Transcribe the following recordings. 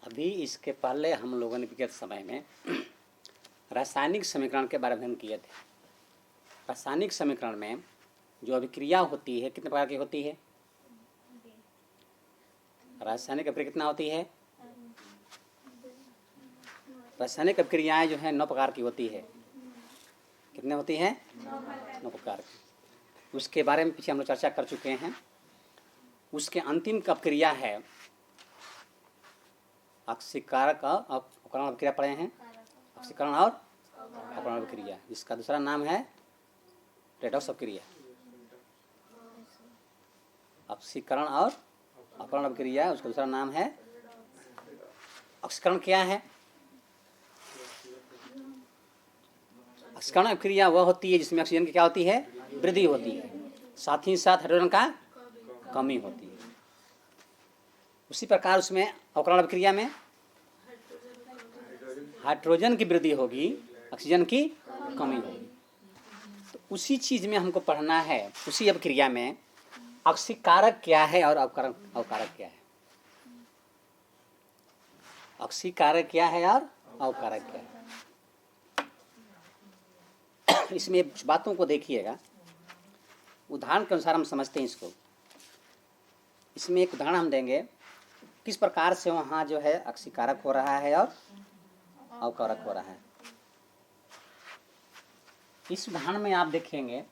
अभी इसके पहले हम लोगों ने विगत समय में रासायनिक समीकरण के बारे में अध्ययन किए थे। रासायनिक समीकरण में जो अभिक्रिया होती है कितने प्रकार की होती है? रासायनिक अभिक्रिया कितना होती है? रासायनिक अभिक्रियाएं जो है 9 प्रकार की होती है। कितने होती हैं? 9 प्रकार की। उसके बारे में पीछे हम लोग चर्चा कर चुके हैं। उसके अंतिम अभिक्रिया है ऑक्सीकारक और अपकरण अभिक्रिया पढ़े हैं। ऑक्सीकरण और अपकरण अभिक्रिया, जिसका दूसरा नाम है रेडॉक्स अभिक्रिया। ऑक्सीकरण और अपकरण अभिक्रिया, उसका दूसरा नाम है ऑक्सीकरण। क्या है ऑक्सीकरण अभिक्रिया? वह होती है जिसमें ऑक्सीजन की क्या होती है? वृद्धि होती है, साथ ही साथ हाइड्रोजन का कमी होती है। उसी प्रकार उसमें अपकरण अभिक्रिया में हाइड्रोजन की वृद्धि होगी, ऑक्सीजन की कमी होगी। तो उसी चीज में हमको पढ़ना है। उसी अभिक्रिया में ऑक्सीकारक क्या है और अवकारक क्या है। ऑक्सीकारक क्या है और अवकारक क्या है। इसमें कुछ बातों को देखिएगा, उदाहरण के अनुसार हम समझते हैं इसको। इसमें एक उदाहरण हम देंगे किस प्रकार से वहाँ जो है ऑक्सीकारक हो रहा है और अवकारक हो रहा है। इस उदाहरण में आप देखेंगे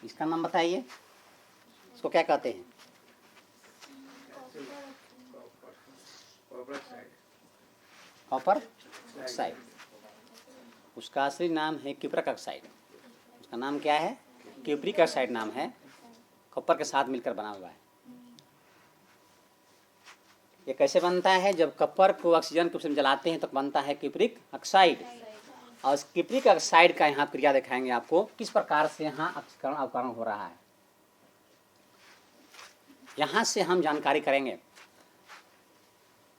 इसका नाम बताइए, इसको क्या कहते हैं? Copper oxide. उसका असली नाम है क्यूप्रिक ऑक्साइड। उसका नाम क्या है? क्यूप्रिक ऑक्साइड नाम है। कॉपर के साथ मिलकर बना हुआ है। ये कैसे बनता है? जब कॉपर को ऑक्सीजन के में जलाते हैं तो बनता है क्यूप्रिक ऑक्साइड। और उस क्यूप्रिक ऑक्साइड का यहाँ क्रिया दिखाएंगे आपको किस प्रकार से यहाँ ऑक्सीकरण अवकरण हो रहा है। यहाँ से हम जानकारी करेंगे।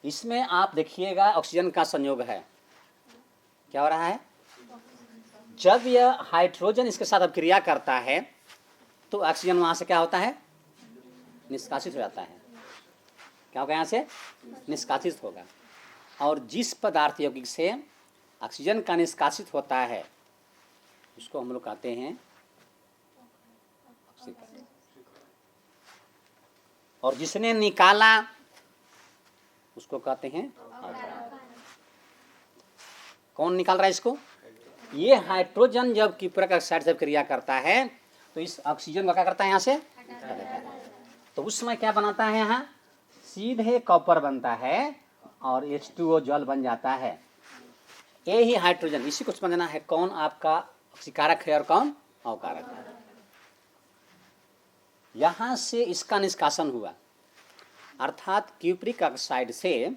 इसमें आप देखिएगा ऑक्सीजन का संयोग है। क्या हो रहा है? जब यह हाइड्रोजन इसके साथ अभिक्रिया करता है तो ऑक्सीजन वहां से क्या होता है? निष्कासित हो जाता है। क्या होगा? यहाँ से निष्कासित होगा। और जिस पदार्थ यौगिक से ऑक्सीजन का निष्कासित होता है उसको हम लोग कहते हैं ऑक्सीकरण। और जिसने निकाला उसको कहते हैं अवकरण। कौन निकाल रहा है इसको? ये हाइड्रोजन जब क्यूप्रिक ऑक्साइड से क्रिया करता है तो इस ऑक्सीजन को क्या करता है? यहाँ से हटा देता है। तो उस समय क्या बनाता है? यहाँ सीधे कॉपर बनता है और H2O जल बन जाता है। ये ही हाइड्रोजन, इसी को समझना है कौन आपका ऑक्सीकारक है और कौन अवकारक है। यहाँ से इसका निष्कासन हुआ, अर्थात क्यूप्रिक ऑक्साइड से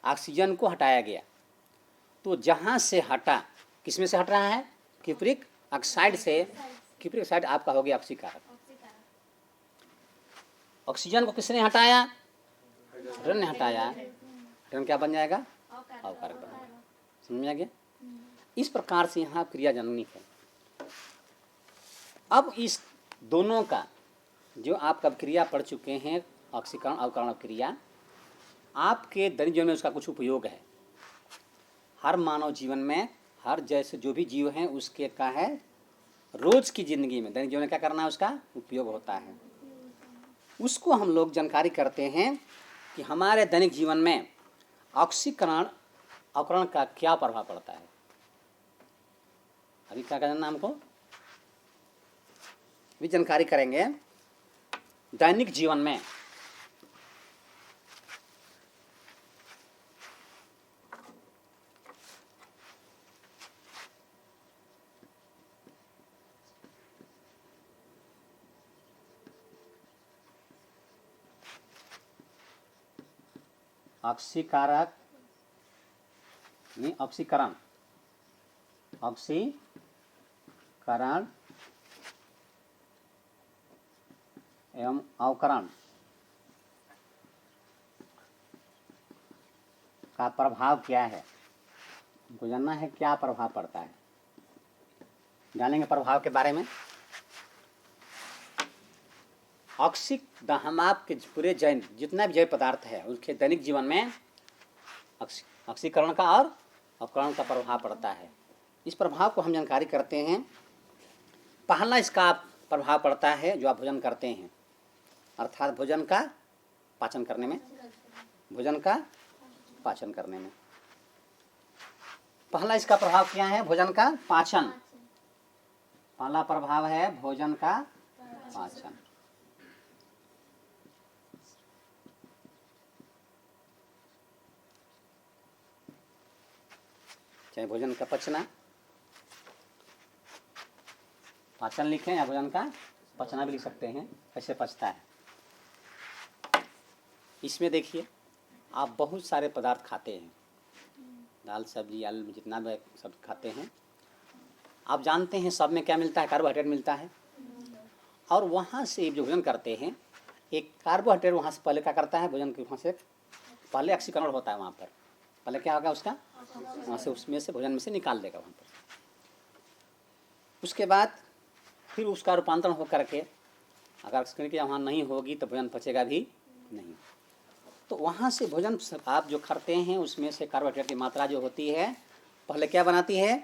ऑक्सीजन को हटाया गया। तो जहाँ से हटा, किसमें से हट रहा है? क्यूप्रिक ऑक्साइड से। क्यूप्रिक ऑक्साइड आपका हो गया ऑक्सीकारक। ऑक्सीजन को किसने हटाया? हाइड्रोजन ने हटाया। हाइड्रोजन क्या बन जाएगा? अवकारक बन जाएगा। समझ में आ गया? इस प्रकार से यहाँ क्रिया जननी है। अब इस दोनों का जो आप कब क्रिया पढ़ चुके हैं, ऑक्सीकरण अवकरण क्रिया, आपके दैनिक जीवन में उसका कुछ उपयोग है। हर मानव जीवन में, हर जैसे जो भी जीव हैं उसके का है रोज की जिंदगी में, दैनिक जीवन में क्या करना है उसका उपयोग होता है। उसको हम लोग जानकारी करते हैं कि हमारे दैनिक जीवन में ऑक्सीकरण अवकरण का क्या प्रभाव पड़ता है। अभी क्या करना हमको भी जानकारी करेंगे। दैनिक जीवन में ऑक्सीकारक नहीं, ऑक्सीकरण एवं अवकरण का प्रभाव क्या है, हमको जानना है। क्या प्रभाव पड़ता है, जानेंगे प्रभाव के बारे में। हम आपके पूरे जैन जितना भी जैव पदार्थ है उसके दैनिक जीवन में ऑक्सीकरण का और अपकरण का प्रभाव पड़ता है। इस प्रभाव को हम जानकारी करते हैं। पहला इसका प्रभाव पड़ता है जो आप भोजन करते हैं, अर्थात भोजन का पाचन करने में, भोजन का पाचन करने में पहला इसका प्रभाव क्या है? भोजन का पाचन। पहला प्रभाव है भोजन का पाचन। चाहे भोजन का पचना, पाचन लिखें या भोजन का पचना भी लिख सकते हैं, कैसे पचता है। इसमें देखिए आप बहुत सारे पदार्थ खाते हैं, दाल सब्जी आलू जितना भी सब खाते हैं, आप जानते हैं सब में क्या मिलता है? कार्बोहाइड्रेट मिलता है। और वहाँ से जो भोजन करते हैं एक कार्बोहाइड्रेट वहाँ से पहले क्या करता है? भोजन के वहाँ से पहले ऑक्सीकरण होता है, वहाँ पर पहले क्या होगा उसका, वहाँ से उसमें से भोजन में से निकाल देगा वहाँ पर। उसके बाद फिर उसका रूपांतरण हो करके अगर ऑक्सीकरण की वहाँ नहीं होगी तो भोजन पचेगा भी नहीं। तो वहाँ से भोजन आप जो करते हैं उसमें से कार्बोहाइड्रेट की मात्रा जो होती है पहले क्या बनाती है?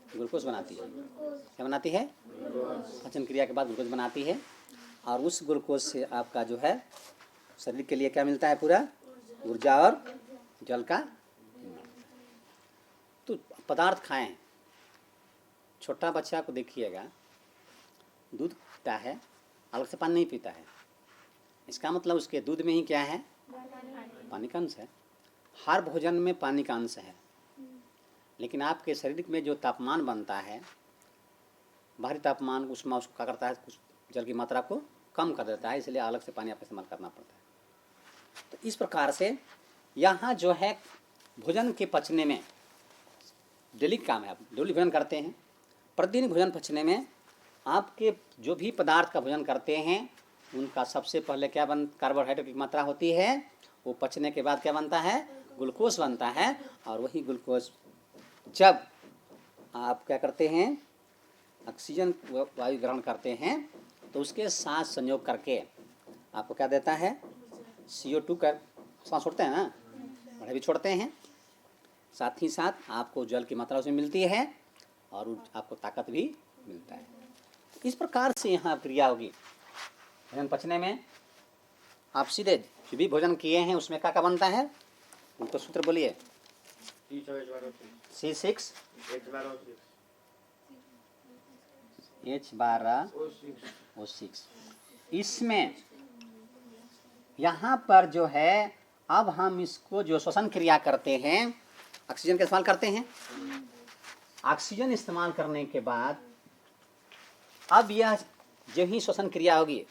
ग्लूकोज बनाती है। क्या बनाती है? पाचन क्रिया के बाद ग्लूकोज बनाती है। और उस ग्लूकोज से आपका जो है शरीर के लिए क्या मिलता है? पूरा ऊर्जा और जल का। तो पदार्थ खाएं। छोटा बच्चा को देखिएगा, दूध पीता है, अलग से पानी नहीं पीता है। इसका मतलब उसके दूध में ही क्या है? पानी का अंश है। हर भोजन में पानी का अंश है, लेकिन आपके शरीर में जो तापमान बनता है, बाहरी तापमान, उसमें उसको क्या करता है? कुछ जल की मात्रा को कम कर देता है, इसलिए अलग से पानी आपको इस्तेमाल करना पड़ता है। तो इस प्रकार से यहाँ जो है भोजन के पचने में डेली काम है। आप डेली भोजन करते हैं, प्रतिदिन भोजन पचने में आपके जो भी पदार्थ का भोजन करते हैं उनका सबसे पहले क्या कार्बोहाइड्रेट की मात्रा होती है, वो पचने के बाद क्या बनता है? ग्लूकोज बनता है। और वही ग्लूकोज जब आप क्या करते हैं? ऑक्सीजन वायु ग्रहण करते हैं तो उसके साथ संयोग करके आपको क्या देता है? CO2 का सांस छोड़ते हैं ना, बढ़े भी छोड़ते हैं, साथ ही साथ आपको जल की मात्रा उसमें मिलती है और आपको ताकत भी मिलता है। इस प्रकार से यहाँ क्रिया होगी भोजन पचने में। आप सीधे जो भी भोजन किए हैं उसमें क्या क्या बनता है? उनको सूत्र बोलिए। C6H12O6। इसमें यहाँ पर जो है अब हम इसको जो श्वसन क्रिया करते हैं, ऑक्सीजन का इस्तेमाल करते हैं। ऑक्सीजन इस्तेमाल करने के बाद अब यह जो ही श्वसन क्रिया होगी,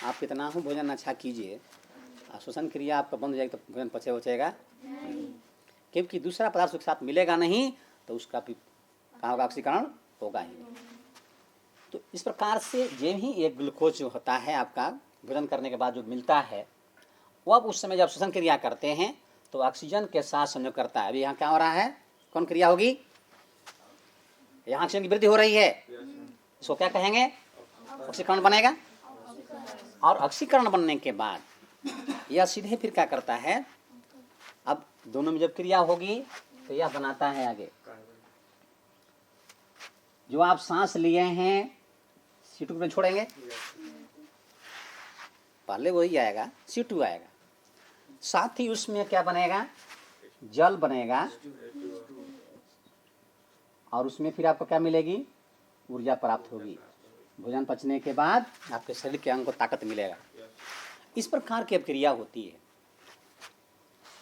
आप कितना हो भोजन अच्छा कीजिए, श्वसन क्रिया आपका बंद हो जाएगी तो भोजन बचेगा, क्योंकि दूसरा पदार्थ उसके साथ मिलेगा नहीं तो उसका भी कहाँ होगा? ऑक्सीकरण होगा ही। तो इस प्रकार से जो ही एक ग्लूकोज जो होता है आपका भोजन करने के बाद जो मिलता है, वो अब उस समय जब श्वसन क्रिया करते हैं तो ऑक्सीजन के साथ संयोग करता है। अभी यहाँ क्या हो रहा है? कौन क्रिया होगी? यहाँ ऑक्सीजन की वृद्धि हो रही है, इसको क्या कहेंगे? ऑक्सीकरण बनेगा। और ऑक्सीकरण बनने के बाद यह सीधे फिर क्या करता है? अब दोनों में जब क्रिया होगी तो यह बनाता है आगे जो आप सांस लिए हैं C2 में छोड़ेंगे, पहले वही आएगा, C2 आएगा, साथ ही उसमें क्या बनेगा? जल बनेगा। और उसमें फिर आपको क्या मिलेगी? ऊर्जा प्राप्त होगी। भोजन पचने के बाद आपके शरीर के अंग को ताकत मिलेगा। इस प्रकार की क्रिया होती है।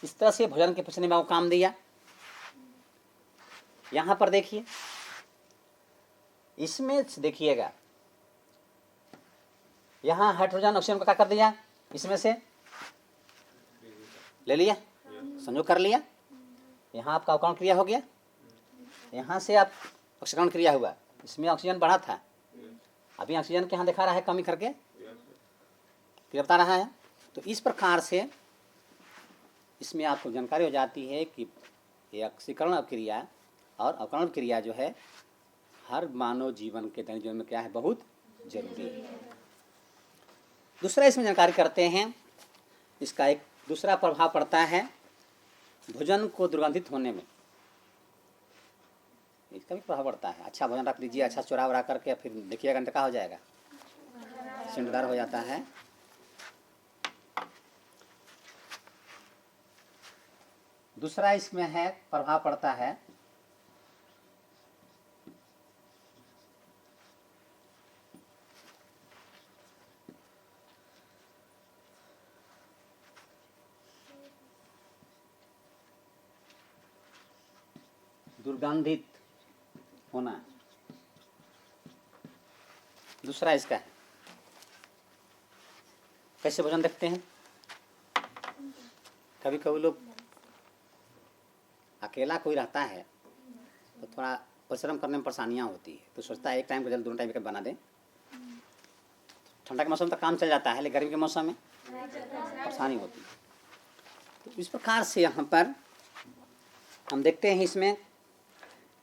इस तरह से भोजन के पचने में वो काम दिया। यहाँ पर देखिए, इसमें देखिएगा, यहाँ हाइड्रोजन ऑक्सीजन को क्या कर दिया? इसमें से ले लिया, संयोग कर लिया, यहाँ आपका अवकरण क्रिया हो गया, यहाँ से आप ऑक्सीकरण क्रिया हुआ, इसमें ऑक्सीजन बढ़ा था, अभी ऑक्सीजन के यहाँ दिखा रहा है कमी करके फिर बता रहा है। तो इस प्रकार से इसमें आपको जानकारी हो जाती है कि ये ऑक्सीकरण क्रिया और अवकरण क्रिया जो है हर मानव जीवन के दैनिक जीवन में क्या है? बहुत जरूरी है। दूसरा इसमें जानकारी करते हैं, इसका एक दूसरा प्रभाव पड़ता है भोजन को दुर्गंधित होने में, इसका भी प्रभाव पड़ता है। अच्छा भोजन रख दीजिए, अच्छा चुरा वरा करके, फिर देखिएगा घंटा हो जाएगा, सिंटदार हो जाता है। दूसरा इसमें है प्रभाव पड़ता है दुर्गंधित होना। दूसरा इसका है, कैसे भोजन देखते हैं, कभी कभी लोग अकेला कोई रहता है तो थोड़ा परिश्रम करने में परेशानियाँ होती है, तो सोचता है एक टाइम का जल्द दोनों टाइम का बना दें। ठंडा के मौसम तक काम चल जाता है, लेकिन गर्मी के मौसम में परेशानी होती है। तो इस प्रकार से यहाँ पर हम देखते हैं इसमें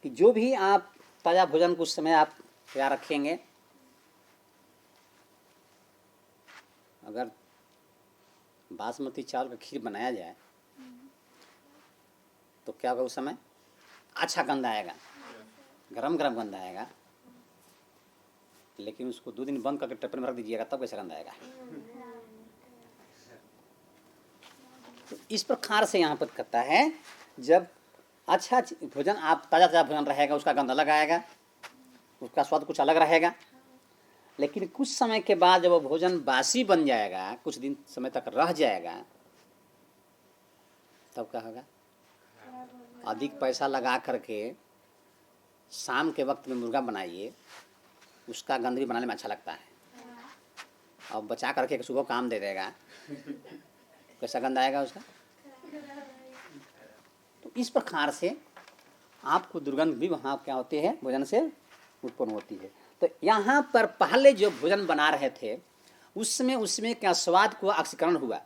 कि जो भी आप ताज़ा भोजन कुछ समय आप तैयार रखेंगे, अगर बासमती चावल का खीर बनाया जाए तो क्या होगा, उस समय अच्छा गंध आएगा, गरम गरम गंध आएगा। लेकिन उसको 2 दिन बंद करके टप्पर में रख दीजिएगा, तब कैसे गंध आएगा। तो इस प्रकार से यहाँ पर कहता है, जब अच्छा भोजन आप ताज़ा ताज़ा भोजन रहेगा, उसका गंध अलग आएगा, उसका स्वाद कुछ अलग रहेगा। लेकिन कुछ समय के बाद जब वो भोजन बासी बन जाएगा, कुछ दिन समय तक रह जाएगा, तब क्या होगा, अधिक पैसा लगा करके शाम के वक्त में मुर्गा बनाइए, उसका गंध भी बनाने में अच्छा लगता है, और बचा करके सुबह काम दे देगा, कैसा गंध आएगा उसका। तो इस प्रकार से आपको दुर्गंध भी वहाँ क्या होती है, भोजन से उत्पन्न होती है। तो यहाँ पर पहले जो भोजन बना रहे थे उसमें क्या स्वाद को ऑक्सीकरण हुआ,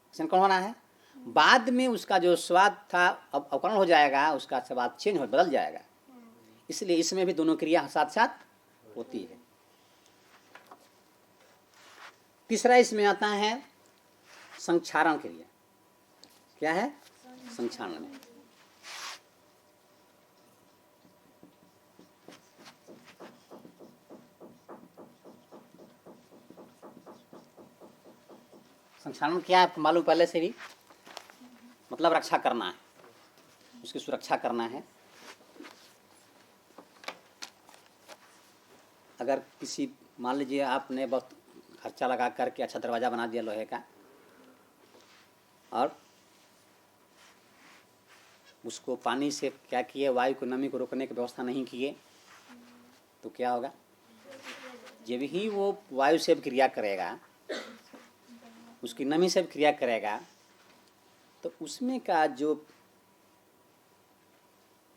ऑक्सीकरण होना है। बाद में उसका जो स्वाद था अब अवकरण हो जाएगा, उसका स्वाद चेंज हो बदल जाएगा। इसलिए इसमें भी दोनों क्रिया साथ साथ होती है। तीसरा इसमें आता है संक्षारण क्रिया। क्या है संक्षारण? संक्षारण क्या है आपको मालूम पहले से भी, मतलब रक्षा करना है, उसकी सुरक्षा करना है। अगर किसी मान लीजिए आपने बहुत खर्चा लगा करके अच्छा दरवाज़ा बना दिया लोहे का, और उसको पानी से क्या किए, वायु को नमी को रोकने की व्यवस्था नहीं किए, तो क्या होगा, जब ही वो वायु से क्रिया करेगा, उसकी नमी से क्रिया करेगा, तो उसमें का जो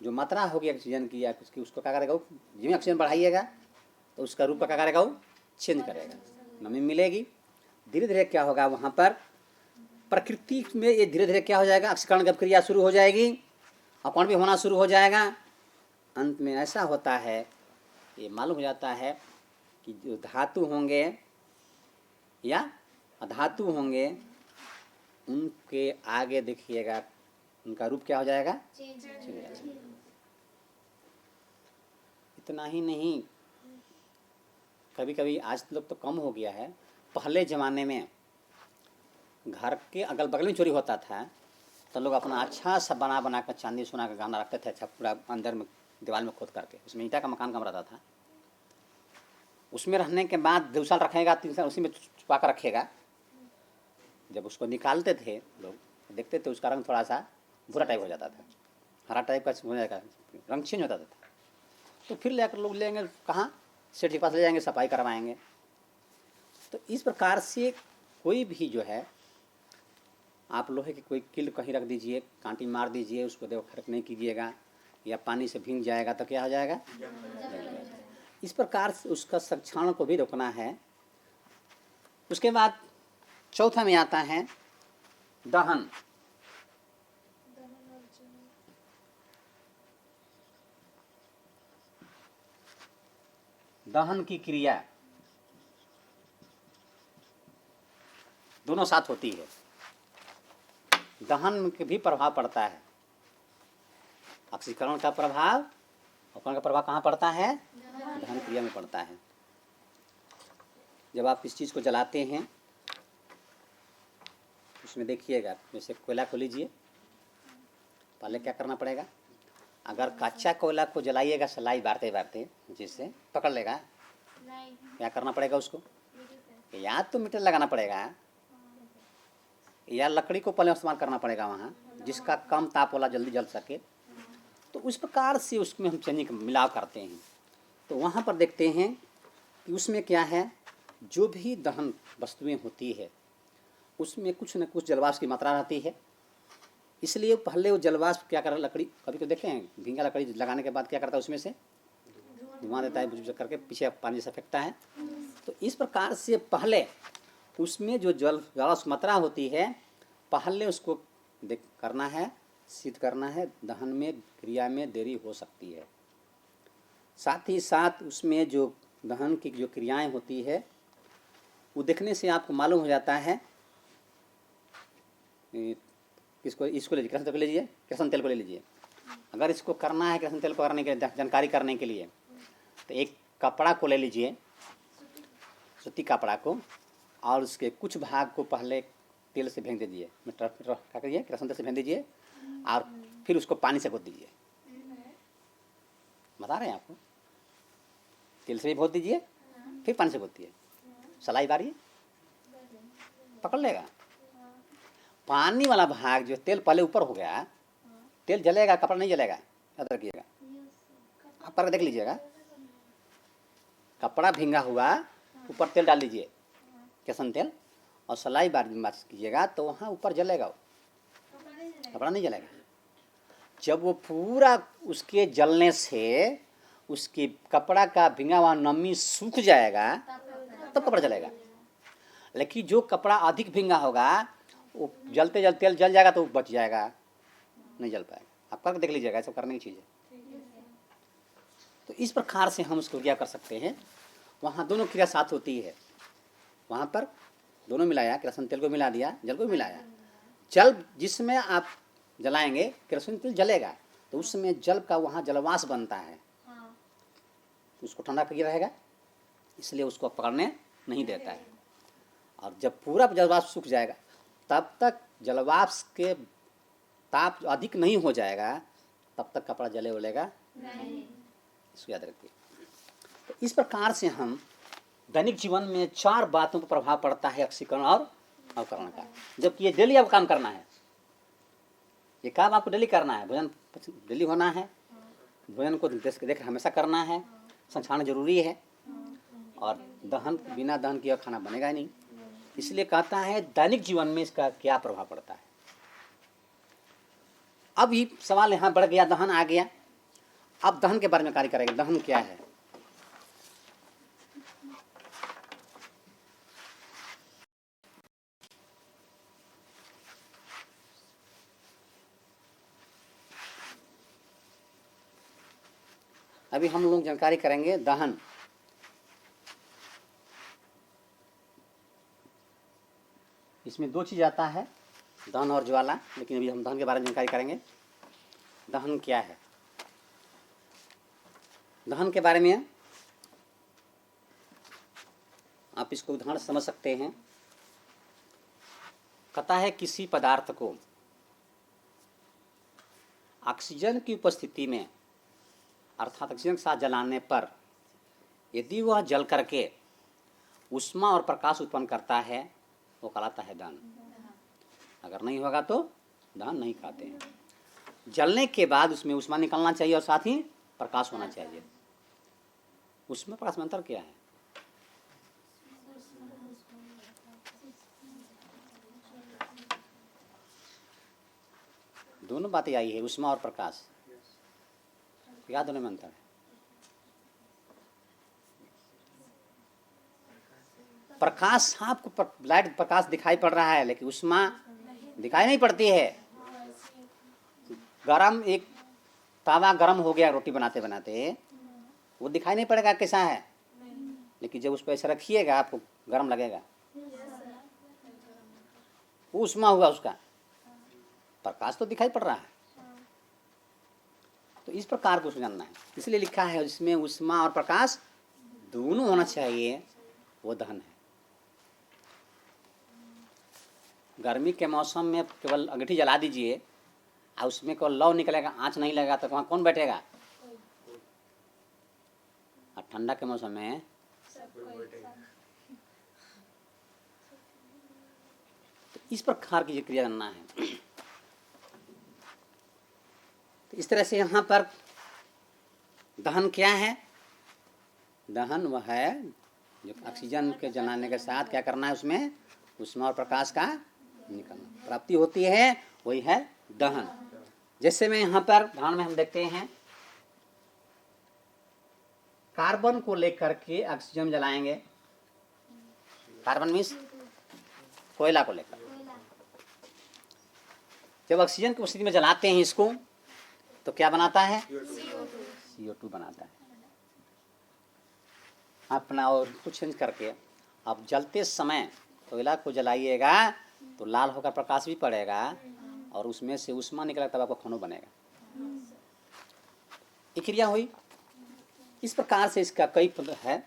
मात्रा होगी ऑक्सीजन की या उसकी, उसको क्या करेगा, जिसमें ऑक्सीजन बढ़ाइएगा तो उसका रूप क्या करेगा, वो चेंज करेगा, नमी मिलेगी। धीरे धीरे क्या होगा, वहाँ पर प्रकृति में ये धीरे धीरे क्या हो जाएगा, ऑक्सीकरण की क्रिया शुरू हो जाएगी, अपण भी होना शुरू हो जाएगा। अंत में ऐसा होता है, ये मालूम हो जाता है कि जो धातु होंगे या अधातु होंगे, उनके आगे देखिएगा उनका रूप क्या हो जाएगा, चेंज हो जाएगा। इतना ही नहीं, कभी कभी आज लोग तो कम हो गया है, पहले ज़माने में घर के अगल बगल में चोरी होता था तो लोग अपना अच्छा सा बना कर चांदी सोना का गहना रखते थे, अच्छा पूरा अंदर में दीवार में खोद करके, उसमें ईंटा का मकान कम रहता था। उसमें रहने के बाद 2 साल रखेगा, 3 साल उसी में छुपा कर रखेगा। जब उसको निकालते थे लोग, देखते थे उसका रंग थोड़ा सा भूरा टाइप हो जाता था, हरा टाइप का हो जाएगा, रंग चेंज होता था। तो फिर लेकर लोग लेंगे कहाँ, सेठ के पास ले जाएंगे, सफाई करवाएंगे। तो इस प्रकार से कोई भी जो है, आप लोहे की कोई किल कहीं रख दीजिए, कांटी मार दीजिए, उसको देखो खर्च नहीं कीजिएगा, या पानी से भीग जाएगा तो क्या हो जाएगा। इस प्रकार से उसका संक्षारण को भी रोकना है। उसके बाद चौथा में आता है दहन। दहन की क्रिया, दोनों साथ होती है। दहन के भी प्रभाव पड़ता है, ऑक्सीकरण का प्रभाव, अपकरण का प्रभाव कहाँ पड़ता है? दहन क्रिया में पड़ता है। जब आप इस चीज़ को जलाते हैं उसमें देखिएगा, जैसे कोयला को लीजिए, पहले क्या करना पड़ेगा? अगर कच्चा कोयला को जलाइएगा सलाई बारते बारते जिससे पकड़ लेगा, क्या करना पड़ेगा उसको? या तो मीटर लगाना पड़ेगा या लकड़ी को पहले इस्तेमाल करना पड़ेगा वहाँ, जिसका कम ताप वाला जल्दी जल सके। तो उस प्रकार से उसमें हम चीनी का मिलाव करते हैं। तो वहाँ पर देखते हैं कि उसमें क्या है, जो भी दहन वस्तुएं होती है उसमें कुछ न कुछ जलवाष्प की मात्रा रहती है। इसलिए पहले वो जलवाष्प क्या कर, लकड़ी कभी तो देखे हैं भींगा लकड़ी लगाने के बाद क्या करता है, उसमें से धुआं देता है, बुझ करके पीछे पानी से फेंकता है। तो इस प्रकार से पहले उसमें जो जलवाष्प मात्रा होती है पहले उसको देख करना है, सिद्ध करना है। दहन में क्रिया में देरी हो सकती है। साथ ही साथ उसमें जो दहन की जो क्रियाएं होती है वो देखने से आपको मालूम हो जाता है। इसको लीजिए, कृष्ण तेल को लीजिए, कृष्ण तेल को ले लीजिए। अगर इसको करना है कृष्ण तेल को करने के लिए, जानकारी करने के लिए, तो एक कपड़ा को ले लीजिए, सूती कपड़ा को, और उसके कुछ भाग को पहले तेल से भेज दीजिए, क्या करिए, कृष्ण तेल से भेज दीजिए और फिर उसको पानी से घोट दीजिए। बता रहे हैं आपको, तेल से भी घोट दीजिए फिर पानी से घोटिए, सलाई बारिए, पकड़ लेगा। पानी वाला भाग जो तेल पहले ऊपर हो गया, तेल जलेगा, कपड़ा नहीं जलेगा, याद रखिएगा। आप पर देख लीजिएगा, कपड़ा भींगा हुआ, ऊपर तेल डाल दीजिए, केसन तेल, और सलाई बार कीजिएगा तो वहाँ ऊपर जलेगा, कपड़ा नहीं जलेगा। जब वो पूरा उसके जलने से उसकी कपड़ा का भींगा हुआ नमी सूख जाएगा तब कपड़ा जलेगा। लेकिन जो कपड़ा अधिक भींगा होगा वो जलते जलते तेल जल जाएगा तो वो बच जाएगा, नहीं जल पाएगा। आप करके देख लीजिएगा, सब करने की चीज़ है। तो इस प्रकार से हम उसको क्या कर सकते हैं, वहाँ दोनों क्रिया साथ होती है। वहाँ पर दोनों मिलाया, केरोसिन तेल को मिला दिया, जल को मिलाया। जल जिसमें आप जलाएंगे केरोसिन तेल जलेगा तो उसमें जल का वहाँ जलवाष्प बनता है, उसको ठंडा करके रहेगा, इसलिए उसको पकड़ने नहीं देता है। और जब पूरा जलवाष्प सूख जाएगा तब तक जलवाष्प के ताप अधिक नहीं हो जाएगा, तब तक कपड़ा जले उलेगा नहीं, इसको याद रखिए। तो इस प्रकार से हम दैनिक जीवन में 4 बातों पर प्रभाव पड़ता है, ऑक्सीकरण और अवकरण का। जबकि ये डेली अब काम करना है, ये काम आपको डेली करना है, भोजन डेली होना है, भोजन को देख हमेशा करना है, संसारण जरूरी है, और दहन बिना दहन किया खाना बनेगा नहीं। इसलिए कहता है दैनिक जीवन में इसका क्या प्रभाव पड़ता है। अब ये सवाल यहाँ बढ़ गया, दहन आ गया, अब दहन के बारे में कार्य करेंगे। दहन क्या है? अभी हम लोग जानकारी करेंगे दहन। इसमें 2 चीज आता है, दहन और ज्वाला, लेकिन अभी हम दहन के बारे में जानकारी करेंगे। दहन क्या है? दहन के बारे में आप इसको उदाहरण समझ सकते हैं। कहता है किसी पदार्थ को ऑक्सीजन की उपस्थिति में, अर्थात ऑक्सीजन के साथ जलाने पर यदि वह जल करके ऊष्मा और प्रकाश उत्पन्न करता है वो कहलाता है दहन। अगर नहीं होगा तो दहन नहीं कहते हैं। जलने के बाद उसमें ऊष्मा निकलना चाहिए और साथ ही प्रकाश होना चाहिए। उसमें प्रकाश में अंतर क्या है? दोनों बातें आई है, ऊष्मा और प्रकाश, क्या दोनों में अंतर है? प्रकाश, आपको लाइट प्रकाश दिखाई पड़ रहा है लेकिन ऊष्मा दिखाई नहीं पड़ती है। गरम, एक तावा गरम हो गया रोटी बनाते बनाते, वो दिखाई नहीं पड़ेगा कैसा है, लेकिन जब उस पर ऐसे रखिएगा आपको गरम लगेगा। ऊष्मा हुआ उसका, प्रकाश तो दिखाई पड़ रहा है। तो इस प्रकार को जानना है, इसलिए लिखा है जिसमें ऊष्मा और प्रकाश दोनों होना चाहिए, वो दहन है। गर्मी के मौसम में केवल अंगीठी जला दीजिए और उसमें केवल लौ निकलेगा, आँच नहीं लगेगा, तो वहाँ कौन बैठेगा? और ठंडा के मौसम में तो इस प्रकार की क्रिया करना है। तो इस तरह से यहाँ पर दहन क्या है? दहन वह है जो ऑक्सीजन के जलाने के साथ क्या करना है, उसमें ऊष्मा और प्रकाश का निकलना प्राप्ति होती है, वही है दहन। जैसे में यहाँ पर उदाहरण में हम देखते हैं, कार्बन को लेकर के ऑक्सीजन जलाएंगे, कार्बन मीन्स कोयला को लेकर, जब ऑक्सीजन की उपस्थिति में जलाते हैं इसको तो क्या बनाता है? CO2 बनाता है। अपना और कुछ चेंज करके आप जलते समय कोयला को जलाइएगा तो लाल होकर प्रकाश भी पड़ेगा और उसमें से ऊष्मा निकलेगा, तब आपका खाना बनेगा। ये क्रिया हुई। इस प्रकार से इसका कई है।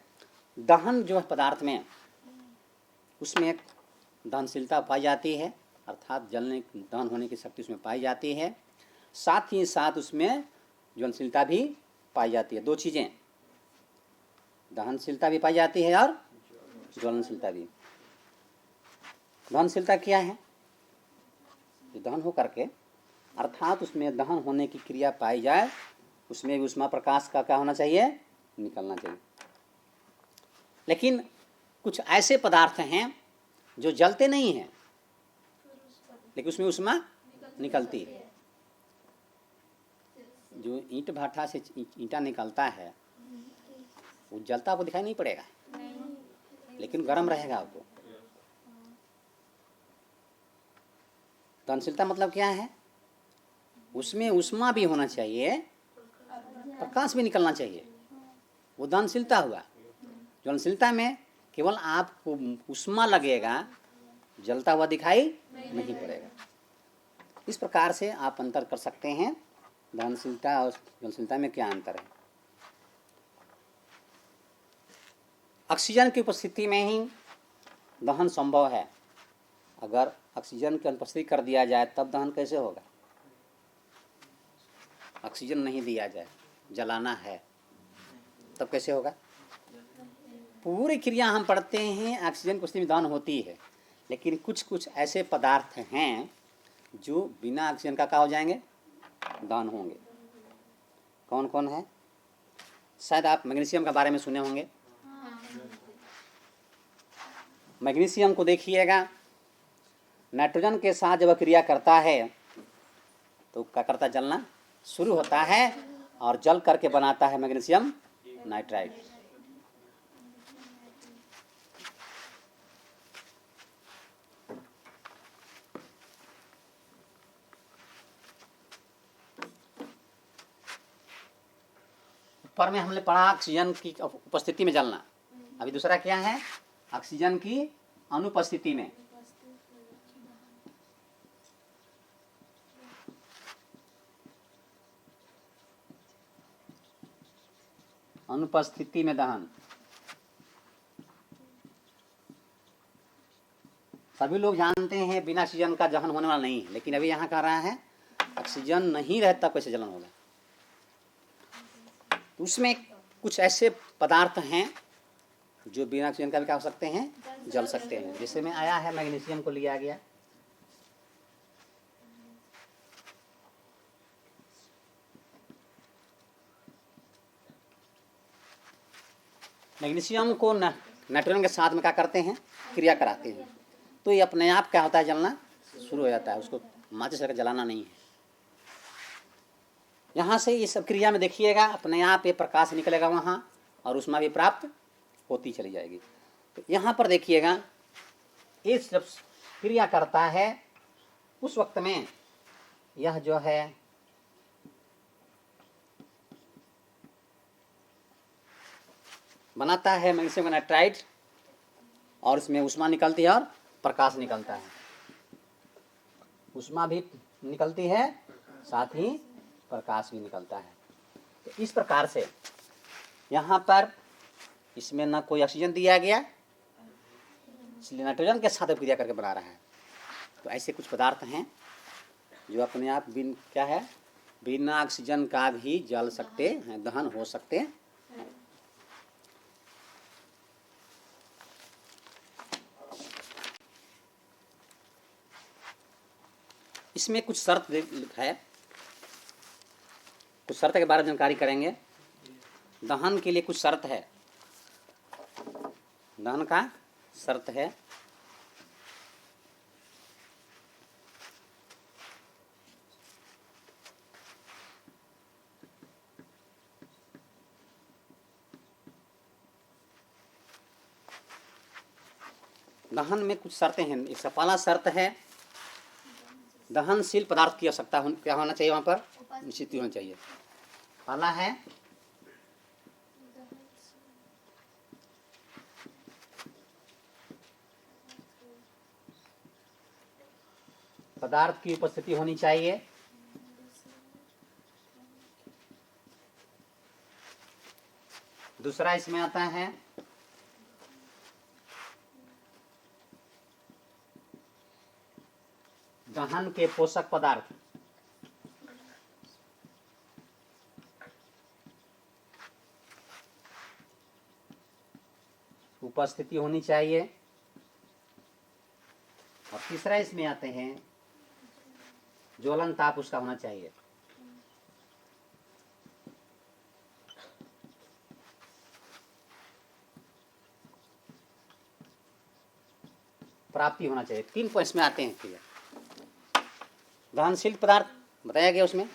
दहन जो है पदार्थ में, उसमें एक दहनशीलता पाई जाती है, अर्थात जलने दहन होने की शक्ति उसमें पाई जाती है, साथ ही साथ उसमें ज्वलनशीलता भी पाई जाती है। दो चीज़ें, दहनशीलता भी पाई जाती है और ज्वलनशीलता भी। दहनशीलता क्या है? दहन हो करके अर्थात उसमें दहन होने की क्रिया पाई जाए, उसमें भी ऊष्मा प्रकाश का क्या होना चाहिए? निकलना चाहिए। लेकिन कुछ ऐसे पदार्थ हैं जो जलते नहीं हैं लेकिन उसमें ऊष्मा निकलती है। जो ईंट भाटा से ईंटा निकलता है वो जलता आपको दिखाई नहीं पड़ेगा, लेकिन गर्म रहेगा आपको। दहनशीलता मतलब क्या है? उसमें ऊष्मा भी होना चाहिए, प्रकाश भी निकलना चाहिए, वो दहनशीलता हुआ। ज्वलनशीलता में केवल आपको ऊष्मा लगेगा, जलता हुआ दिखाई नहीं पड़ेगा। इस प्रकार से आप अंतर कर सकते हैं दहनशीलता और ज्वलनशीलता में क्या अंतर है। ऑक्सीजन की उपस्थिति में ही दहन संभव है। अगर ऑक्सीजन की अनुपस्थिति कर दिया जाए तब दहन कैसे होगा? ऑक्सीजन नहीं दिया जाए, जलाना है, तब कैसे होगा? पूरी क्रिया हम पढ़ते हैं ऑक्सीजन की उपस्थिति में दहन होती है, लेकिन कुछ कुछ ऐसे पदार्थ हैं जो बिना ऑक्सीजन का क्या हो जाएंगे? दहन होंगे। कौन कौन है? शायद आप मैग्नीशियम के बारे में सुने होंगे। मैग्नीशियम को देखिएगा, नाइट्रोजन के साथ जब क्रिया करता है तो क्या करता है? जलना शुरू होता है और जल करके बनाता है मैग्नीशियम नाइट्राइड। ऊपर में हमने पढ़ा ऑक्सीजन की उपस्थिति में जलना। अभी दूसरा क्या है? ऑक्सीजन की अनुपस्थिति में। अनुपस्थिति में दहन। सभी लोग जानते हैं बिना ऑक्सीजन का दहन होने वाला नहीं है, लेकिन अभी यहाँ कह रहा है ऑक्सीजन नहीं रहता कैसे जलन होगा। तो उसमें कुछ ऐसे पदार्थ हैं जो बिना ऑक्सीजन का भी क्या हो सकते हैं? जल सकते हैं। जैसे में आया है मैग्नीशियम को लिया गया, मैग्नीशियम को नाइट्रोजन के साथ में क्या करते हैं? क्रिया कराते हैं, तो ये अपने आप क्या होता है? जलना शुरू हो जाता है। उसको माचिस लेकर जलाना नहीं है। यहाँ से ये सब क्रिया में देखिएगा अपने आप ये प्रकाश निकलेगा वहाँ और ऊष्मा भी प्राप्त होती चली जाएगी। तो यहाँ पर देखिएगा ये जब क्रिया करता है उस वक्त में यह जो है बनाता है मैग्नीशियम का नाइट्राइड और इसमें ऊष्मा निकलती है और प्रकाश निकलता है। उष्मा भी निकलती है, साथ ही प्रकाश भी निकलता है। तो इस प्रकार से यहाँ पर इसमें ना कोई ऑक्सीजन दिया गया, इसलिए नाइट्रोजन के साथ क्रिया करके बना रहा है। तो ऐसे कुछ पदार्थ हैं जो अपने आप क्या है, बिना ऑक्सीजन का भी जल सकते हैं, दहन हो सकते हैं। इसमें कुछ शर्त है, कुछ शर्त के बारे में जानकारी करेंगे। दहन के लिए कुछ शर्त है, दहन का शर्त है। दहन में कुछ शर्तें हैं। इसका पहला शर्त है, दहनशील पदार्थ की आवश्यकता क्या होना चाहिए, वहाँ पर निश्चित होना चाहिए। पहला है पदार्थ की उपस्थिति होनी चाहिए। दूसरा इसमें आता है दहन के पोषक पदार्थ उपस्थिति होनी चाहिए। और तीसरा इसमें आते हैं ज्वलन ताप उसका होना चाहिए। प्राप्ति होना चाहिए। 3 पॉइंट्स में आते हैं। क्लियर, दहनशील पदार्थ बताया गया, उसमें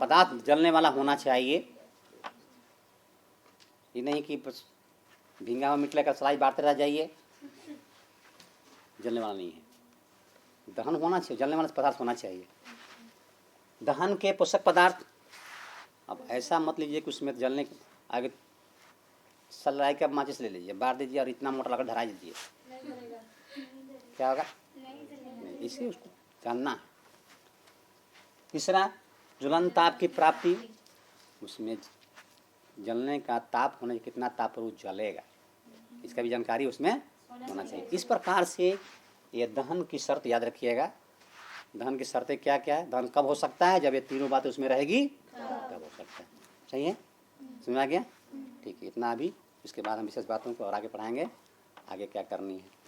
पदार्थ जलने वाला होना चाहिए। ये नहीं कि बस भींगा हुआ मिटले का सलाई बांटते रह जाइए, जलने वाला नहीं है। दहन होना चाहिए, जलने वाला पदार्थ होना चाहिए। दहन के पोषक पदार्थ, अब ऐसा मत लीजिए कि उसमें जलने के आगे सलाई का माचिस ले लीजिए, बांट दीजिए और इतना मोटा लगा धरा दीजिए, क्या होगा? नहीं, इसे उसको जानना है। तीसरा ज्वलन ताप की प्राप्ति, उसमें जलने का ताप होने, कितना ताप पर वो जलेगा, इसका भी जानकारी उसमें होना चाहिए। इस प्रकार से ये दहन की शर्त याद रखिएगा। दहन की शर्तें क्या क्या है, दहन कब हो सकता है, जब ये तीनों बातें उसमें रहेगी तब हो सकता है। सही है, समझ आ गया? ठीक है, इतना अभी। इसके बाद हम विशेष बातों को और आगे पढ़ाएंगे, आगे क्या करनी है।